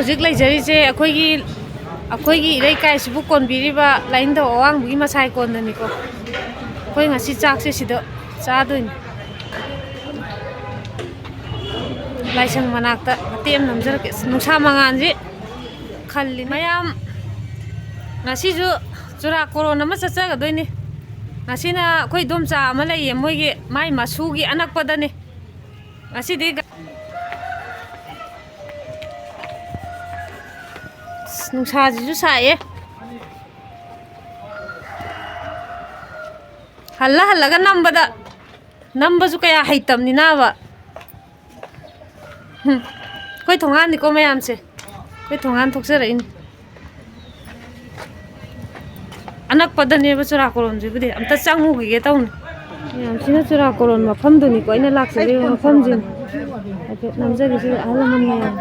हौजिक लेजरीसे अखोइगी इरैकाइसिबु कोनबिरिबा लाइनदो अवांगबुगी Maasai कोनदनिको अखोइ ngasi चाकसे सिदा चादोइन लाइसंग मनाक्ता टेम नमजरके नुसा मंगानजे खल्ली मयाम ngasiजु चुराकोरोन अमा चचगदोइनि ngasiना अखोइ दोमचा अमा लैये मोइगे माइ मासुगी अनकपदने ngasiदि नुसाजिजु साये हल्ला हल्लागा नंबजु कया हैतमनि नाबा कोइ थोंगानिको मयामसे कोइ थोंगान थोक्सरइनि अनकपदनेबा चुराकोरोनजिबुदि अमता चांगुगिगे तौनि यामसिना चुराकोरोन मफमदुनिको अइना लाक्सरे मफमजिन नमजगिसु अहलमन मयाम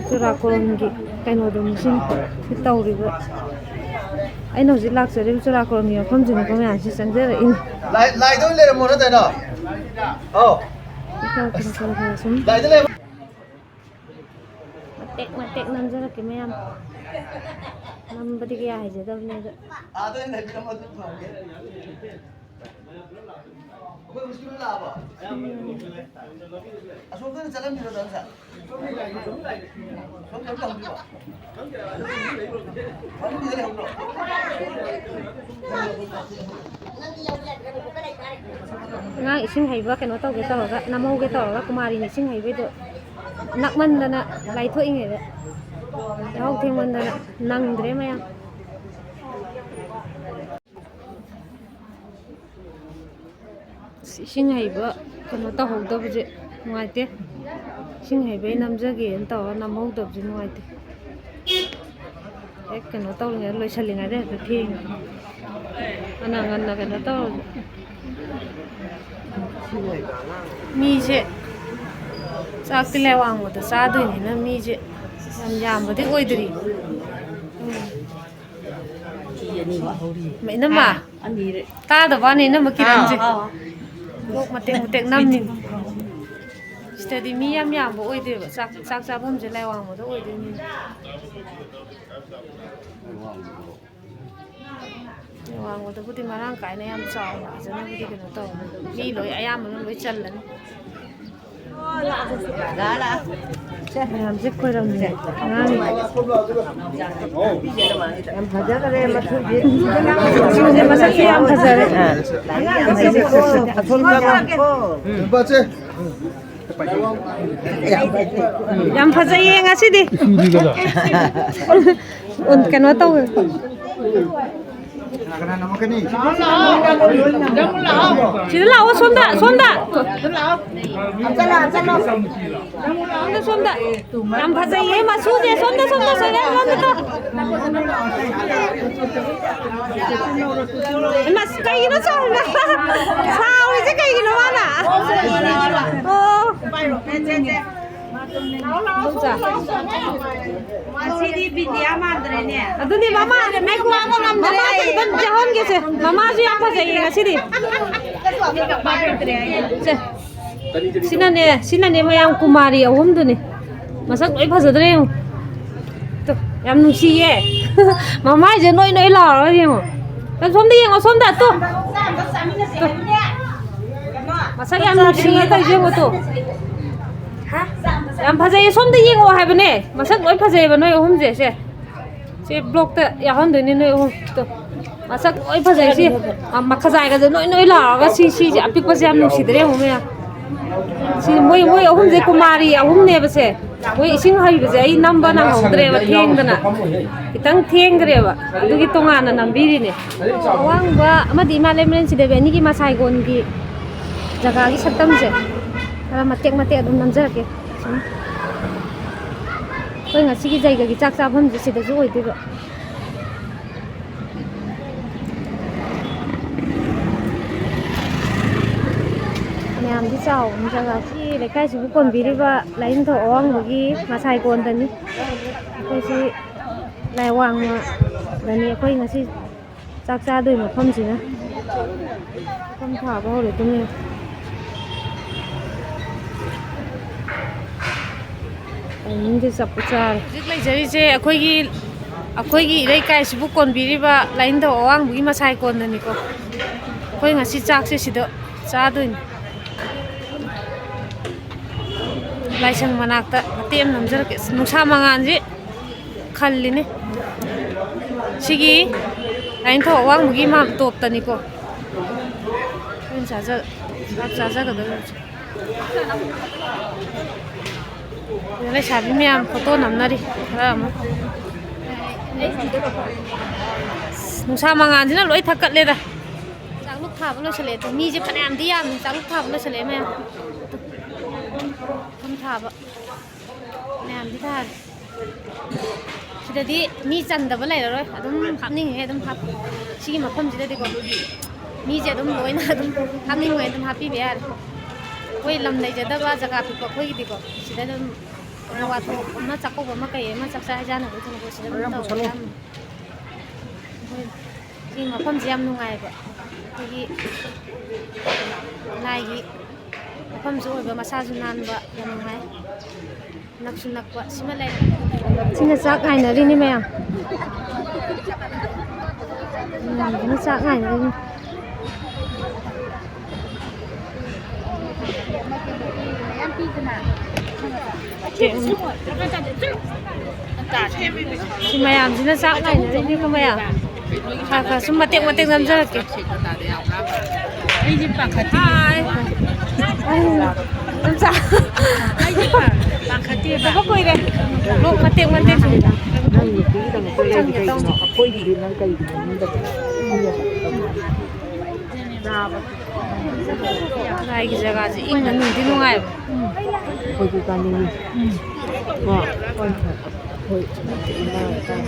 चुराकोरोनगी कैनोदो मिसिन तौरिबा अइना हौजिक लाक्सरे चुराकोरोनगी मफमजिनिको मयामसि चंगजरइनि लाइदो लेरमो नतैनो औ लाइदो ले मटेक नमजरके मयाम नंबदि कया हाइजदबनेदा आदो ने बिरम अदु फागे कोइ मुश्किल लाबा असोकन चलम बिरो दनसा सोम जब तंबिबा nga ising haiba keno tawge tawga namauge tawga kumari ni ising haibedo nakmandana laithoingeda yaw thengmandana nangdre mayam ising haiba keno tawhogdabje nuaite ising haibai namjage en tawa namhogdabje nuaite ek keno tawringa loisalinga de thing ananganna keno taw Mize चाकती लेवांगबदा चादोइनिना Mize यामबदि ओइदरी मैनमा तादबानि नम किरंजे लोक मतेक नमनि study मी यामबो ओइदेबा चाक चाबमजे लेवांगबदा ओइदेनि वांगबदबुदि मरांग कायना याम चावना जनाबुदि कनो तौ मी लोय अयामन लोय चल्लनि ला से हमसे खोरमनि अंगानि हम भजरे मथुजे मसके हम भजरे बचे याम भजये ngasiदि उन कनो तौ Sini lao sonda yang bahasa ye masuk je sonda to mas kai gino sonda sao je kai gino mana oh masih video mandre ne aduni mama naik ko mama ban jahon ge se mama ju yang phajai ngasidi sinane mayam kumari ahum duni masak loi phajadre to yam nusiye mama je noi la ro yemo kan somda to masak yam nusiye ta jemo to yam phajai somda yengo haibane masak loi phajai ba noi ahum je se block ta yahon duni noi ahum to masak loi phajai si makhajai ga je noi la ga si je apik pa jam nusidre mo me si moi ahum je kumari ahum ne ba se moi ising hai ba je ai number na hodre ba theng dana kitang theng gre ba adugi tongana nambiri ne awang ba amadi malemren si de beni ki masai gon ki jaga gi saktam je ara matek adum namjarake koi ngasi gi jaiga gi chak chabam je sida ju oi diba nyam di chau jaga si lekai su kon biriba lain tho ong gi masai kon dani koi si lai wang ma dani koi ngasi chak cha doi ma pham sina pham tha ba hore tumne ꯇꯥꯏꯃꯤꯡꯁꯦ ꯆꯞꯄ ꯆꯥꯔꯦ ꯍꯧꯖꯤꯛ ꯂꯩꯖꯔꯤꯁꯦ ꯑꯩꯈꯣꯏꯒꯤ ꯏꯔꯩꯀꯥꯏꯁꯤꯕꯨ ꯀꯣꯟꯕꯤꯔꯤꯕ ꯂꯥꯏꯅꯤꯡꯊꯧ ꯑꯋꯥꯡꯕꯒꯤ ꯃꯁꯥꯏ ꯀꯣꯟꯗꯅꯤꯀꯣ ꯑꯩꯈꯣꯏ ꯉꯁꯤ ꯆꯥꯛꯁꯦ ꯁꯤꯗ ꯆꯥꯗꯣꯏꯅꯤ ꯂꯥꯏꯁꯪ ꯃꯅꯥꯛꯇ ꯃꯇꯦꯛ ꯑꯃ ꯅꯝꯖꯔꯛꯀꯦ ꯅꯨꯡꯁꯥ ꯃꯉꯥꯟꯁꯤ ꯈꯜꯂꯤꯅꯤ ꯁꯤꯒꯤ ꯂꯥꯏꯅꯤꯡꯊꯧ ꯑꯋꯥꯡꯕꯒꯤ ꯇꯣꯞꯇꯅꯤꯀꯣ ꯑꯩꯈꯣꯏꯅ ꯆꯥꯛ ꯆꯥꯖꯒꯗꯧꯔꯤꯁꯦ ꯂꯩꯁꯥꯕꯤ ꯃꯌꯥꯝ ꯐꯣꯇꯣ ꯅꯝꯅꯔꯤ ꯈꯔ ꯑꯃ ꯅꯨꯡꯁꯥ ꯃꯉꯥꯟꯁꯤꯅ ꯂꯣꯏ ꯊꯛꯀꯠꯂꯦꯗ ꯆꯥꯛꯂꯨꯛ ꯊꯥꯕ ꯂꯣꯏꯁꯤꯜꯂꯛꯑꯦ ꯃꯤꯁꯦ ꯐꯅꯌꯥꯝꯗꯤ ꯌꯥꯝꯃꯤ ꯆꯥꯛꯂꯨꯛ ꯊꯥꯕ ꯂꯣꯏꯁꯤꯜꯂꯛꯑꯦ ꯃꯌꯥꯝ ꯃꯐꯝ ꯊꯥꯕ ꯃꯌꯥꯝꯗꯤ ꯊꯥꯔꯦ ꯁꯤꯗꯗꯤ ꯃꯤ ꯆꯟꯗꯕ ꯂꯩꯔꯔꯣꯏ ꯑꯗꯨꯝ ꯍꯥꯞꯅꯤꯡꯉꯦ ꯑꯗꯨꯝ ꯍꯥꯞ ꯁꯤꯒꯤ ꯃꯐꯝꯁꯤꯗꯗꯤꯀꯣ ꯃꯤꯁꯦ ꯑꯗꯨꯝ ꯂꯣꯏꯅ ꯑꯗꯨꯝ ꯍꯥꯞꯅꯤꯡꯉꯦ ꯑꯗꯨꯝ ꯍꯥꯞꯄꯤꯕ ꯌꯥꯔꯦ ꯑꯩꯈꯣꯏ ꯂꯝ ꯂꯩꯖꯗꯕ ꯖꯒꯥ ꯄꯤꯛꯄ ꯑꯩꯈꯣꯏꯒꯤꯗꯤꯀꯣ ꯁꯤꯗ ꯑꯗꯨꯝ ꯋꯥꯊꯣꯛ ꯑꯃ ꯆꯥꯛꯀꯧꯕ ꯑꯃ ꯀꯩ ꯑꯃ ꯆꯥꯛꯆꯥ ꯍꯩꯖꯥꯟꯅꯕ ꯊꯣꯛꯂꯛꯄ ꯁꯤꯗ ꯑꯗꯨꯝ ꯇꯧꯋꯦ ꯌꯥꯝ ꯁꯤ ꯃꯐꯝꯁꯦ ꯌꯥꯝ ꯅꯨꯡꯉꯥꯏꯕ ꯑꯩꯈꯣꯏꯒꯤ ꯂꯥꯏꯒꯤ ꯃꯐꯝꯁꯨ ꯑꯣꯏꯕ ꯃꯁꯥꯁꯨ ꯅꯥꯟꯕ ꯌꯥꯝ ꯅꯨꯡꯉꯥꯏ ꯅꯛꯁꯨ ꯅꯛꯄ ꯁꯤꯃ ꯂꯩꯔꯦ ꯁꯤꯅ ꯆꯥꯛ ꯉꯥꯏꯅꯔꯤꯅꯤ ꯃꯌꯥꯝ ꯃꯌꯥꯝꯁꯤꯅ ꯆꯥꯛ ꯉꯥꯏꯅꯔꯤꯅꯤ ꯁꯤ ꯃꯌꯥꯝꯁꯤꯅ ꯆꯥꯛ ꯉꯥꯏꯅꯔꯤꯅꯤꯀꯣ ꯃꯌꯥꯝ ꯈꯔ ꯈꯔ ꯁꯨꯝ ꯃꯇꯦꯛ ꯅꯝꯖꯔꯛꯀꯦ ꯑꯩꯗꯤ ꯄꯥꯈꯠꯇꯦ ꯑꯗꯨꯝ ꯆꯥ ꯄꯥꯈꯠꯇꯦꯕ ꯀꯨꯏꯔꯦ ꯂꯣꯛ ꯃꯇꯦꯛ ꯁꯨꯝ ꯅꯪ ꯅꯨꯄꯤꯒꯤꯗꯃꯛꯇ ꯂꯩꯔꯤ ꯀꯩꯒꯤꯅꯣ ꯑꯩꯈꯣꯏꯒꯤꯗꯤ ꯅꯪ ꯀꯩꯒꯤꯅꯣ ꯅꯤꯡꯗꯕ ꯂꯥꯏꯒꯤ ꯖꯒꯥꯁꯦ ꯏꯪꯅ ꯅꯨꯡꯗꯤ ꯅꯨꯡꯉꯥꯏꯕ ꯑꯩꯈꯣꯏꯁꯨ ꯆꯥꯅꯤꯡꯉꯤ ꯆꯍꯤ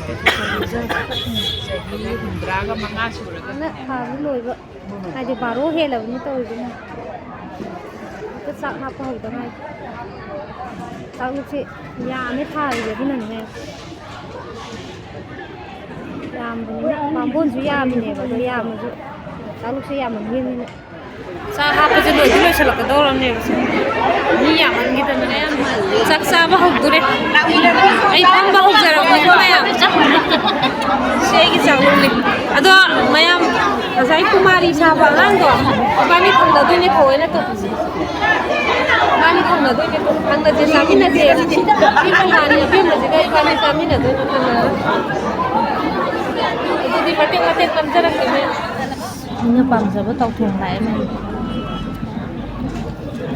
85 ꯁꯨꯔꯒ ꯊꯥꯕ ꯂꯣꯏꯕ ꯍꯥꯏꯗꯤ 12 ꯍꯦꯜꯂꯕꯅꯤ ꯇꯧꯔꯤꯁꯤꯅ ꯆꯥꯛ ꯍꯥꯞꯄ ꯍꯧꯗ ꯉꯥꯏ ꯆꯥꯛꯂꯨꯛꯁꯦ ꯌꯥꯝꯃꯦ ꯊꯥꯔꯤꯁꯦ ꯑꯗꯨꯅꯅꯦ ꯌꯥꯝꯕꯅꯤꯅ ꯕꯥꯝꯕꯣꯟꯁꯨ ꯌꯥꯝꯃꯤꯅꯦꯕ ꯑꯗꯣ ꯌꯥꯝꯃꯁꯨ ꯆꯥꯛꯂꯨꯛꯁꯦ ꯌꯥꯝꯃꯟꯈꯤꯕꯅꯤꯅ ꯆꯥꯛ ꯍꯥꯞꯄꯁꯦ ꯂꯣꯏꯁꯤꯜꯂꯛꯀꯗꯧꯔꯕꯅꯦꯕ ꯃꯤ ꯌꯥꯝꯃꯟꯈꯤꯗꯅ ꯆꯥꯛ ꯆꯥꯕ ꯍꯧꯗꯣꯔꯦ ꯑꯩ ꯐꯝꯕ ꯍꯧꯖꯔꯛꯄꯅꯤꯀꯣ ꯃꯌꯥꯝ ꯁꯤ ꯑꯩꯒꯤ ꯆꯥꯛꯂꯨꯛꯅꯤ ꯑꯗꯣ ꯃꯌꯥꯝ ꯉꯁꯥꯏ ꯀꯨꯃꯥꯔꯤ ꯁꯥꯕ ꯑꯉꯥꯡꯗꯣ ꯏꯕꯥꯅꯤ ꯊꯪꯅꯗꯣꯏꯅꯦ ꯊꯑꯣꯏꯅꯏꯕꯥꯅꯤ ꯊꯪꯅꯗꯣꯏꯅꯦ ꯊꯪꯅꯁꯦ ꯆꯥꯃꯤꯟꯅꯁꯦ ꯁꯤ ꯃꯉꯥꯅꯤ ꯑꯕꯦꯝꯕꯁꯤꯒ ꯏꯕꯥꯅꯤ ꯆꯥꯃꯤꯟꯅꯗꯣꯏꯅꯦ ꯑꯗꯨꯗꯤ ꯃꯇꯦꯛ ꯅꯝꯖꯔꯛꯀꯦ ꯑꯩꯅ ꯄꯥꯝꯖꯕ ꯇꯧꯊꯣꯡ ꯂꯥꯛꯑꯦ ꯃꯌꯥꯝ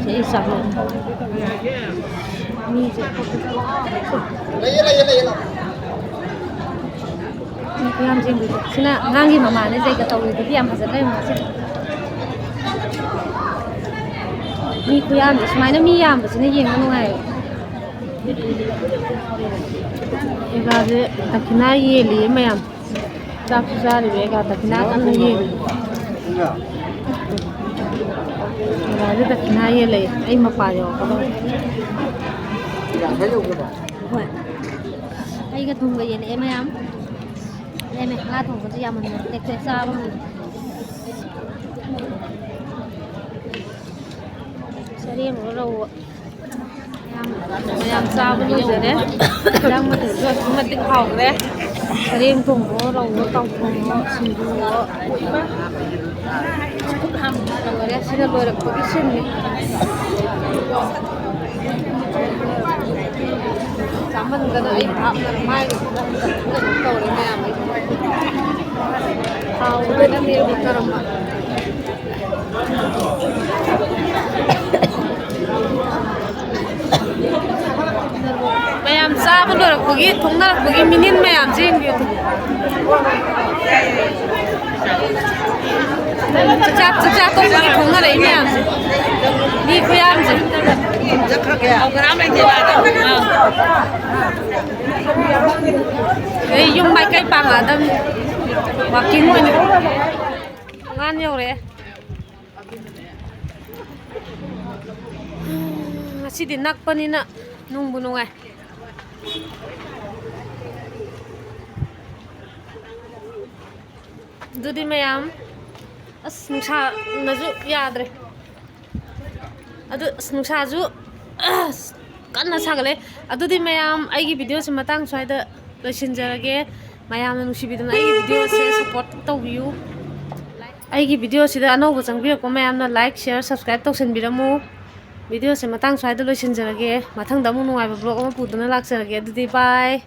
ꯁꯤ ꯑꯩ ꯆꯥꯛꯂꯨꯛꯅꯤ ꯃꯤꯁꯦ ꯌꯥꯝ ꯆꯦꯟꯕꯤꯗꯦ ꯁꯤꯅ ꯑꯉꯥꯡꯒꯤ ꯃꯃꯥꯅꯦ ꯖꯩꯒ ꯇꯧꯔꯤꯗꯨꯗꯤ ꯌꯥꯝ ꯐꯖꯅ ꯉꯁꯤꯗꯤ ꯃꯤ ꯈꯨꯌꯥꯝꯁꯦ ꯁꯨꯃꯥꯏꯅ ꯃꯤ ꯌꯥꯝꯕꯁꯤꯅ ꯌꯦꯡꯕ ꯅꯨꯡꯉꯥꯏꯌꯦꯕ ꯑꯦꯒꯥꯁꯦ ꯗꯈꯤꯅꯥ ꯌꯦꯜꯂꯤꯌꯦ ꯃꯌꯥꯝ ꯆꯥꯛꯁꯨ ꯆꯥꯔꯤꯕ ꯑꯦꯒꯥ ꯗꯈꯤꯅꯥ ꯀꯟꯅ ꯌꯦꯜꯂꯤ ꯑꯦꯒꯥꯁꯦ ꯗꯈꯤꯅꯥ ꯌꯦꯜꯂꯛꯑꯦ ꯑꯩ ꯃꯄꯥ ꯌꯧꯔꯛꯀꯗꯧꯔꯦ ꯍꯣꯏ ꯑꯩꯒ ꯊꯨꯝꯒ ꯌꯦꯜꯂꯛꯑꯦ ꯃꯌꯥꯝ ꯂꯦꯝꯃꯦ ꯉꯥ ꯊꯣꯡꯕꯁꯨ ꯌꯥꯝꯃꯟꯅ ꯇꯦꯛ ꯆꯥꯕ ꯉꯝꯗꯦ ꯁꯔꯦꯡꯒ ꯔꯧꯒ ꯃꯌꯥꯝ ꯆꯥꯕ ꯂꯣꯏꯖꯔꯦ ꯏꯟꯖꯥꯡ ꯃꯊꯦꯜꯁꯨ ꯑꯗꯨꯛꯀꯤ ꯃꯇꯤꯛ ꯍꯥꯎꯈ꯭ꯔꯦ ꯁꯔꯦꯡ ꯊꯣꯡꯕꯣ ꯔꯧꯒ ꯀꯥꯡꯊꯣꯡꯕꯣ ꯁꯤꯡꯖꯨꯒ ꯂꯣꯏꯔꯦ ꯁꯤꯅ ꯂꯣꯏꯔꯛꯄꯒꯤ ꯁꯤꯟꯅꯤ ꯆꯥꯃꯟꯗꯅ ꯑꯩ ꯊꯥꯞꯅ ꯃꯥꯏꯒꯁꯤꯗ ꯀꯩꯅꯣ ꯇꯧꯔꯦ ꯃꯌꯥꯝ ꯍꯥꯎꯕꯗꯅ ꯅꯦꯔ ꯍꯣꯠꯅꯔꯝꯕ ꯃꯌꯥꯝ ꯆꯥꯕ ꯂꯣꯏꯔꯛꯄꯒꯤ ꯊꯣꯡꯅꯔꯛꯄꯒꯤ ꯃꯤꯅꯤꯟ ꯃꯌꯥꯝꯁꯦ ꯌꯦꯡꯕꯤꯌꯨ ꯆꯥꯛꯆꯥ ꯇꯣꯛꯄꯒꯤ ꯊꯣꯡꯅꯔꯛꯏ ꯃꯌꯥꯝꯁꯦ ꯃꯤ ꯈꯨꯌꯥꯝꯁꯦ ꯑꯩ ꯌꯨꯝ ꯃꯥꯏꯀꯩ ꯄꯥꯡꯉꯛꯑꯗꯕꯅꯤ ꯋꯥꯛꯀꯤꯡ ꯑꯣꯏꯅ ꯊꯣꯡꯒꯥꯟ ꯌꯧꯔꯛꯑꯦ ꯉꯁꯤꯗꯤ ꯅꯛꯄꯅꯤꯅ ꯅꯨꯡꯕꯨ ꯅꯨꯡꯉꯥꯏ ꯑꯗꯨꯗꯤ ꯃꯌꯥꯝ ꯑꯁ ꯅꯨꯡꯁꯥꯅꯁꯨ ꯌꯥꯗ꯭ꯔꯦ ꯑꯗꯨ ꯑꯁ ꯅꯨꯡꯁꯥꯁꯨ कन्ना सागले अदुदि मयाम आइगी वीडियो से मतंग स्वाइदा लोइसिनजरगे मयाम नुसिबिदना आइगी वीडियो से सपोर्ट तौबियु आइगी वीडियो सिदा अनौब चंगबिरको मयामना लाइक शेयर सब्सक्राइब तौसनबिरमु वीडियो से मतंग स्वाइदा लोइसिनजरगे मथंगदा मु नुवाइबा ब्लॉग अमा पुदना लाक्सरगे अदुदि बाय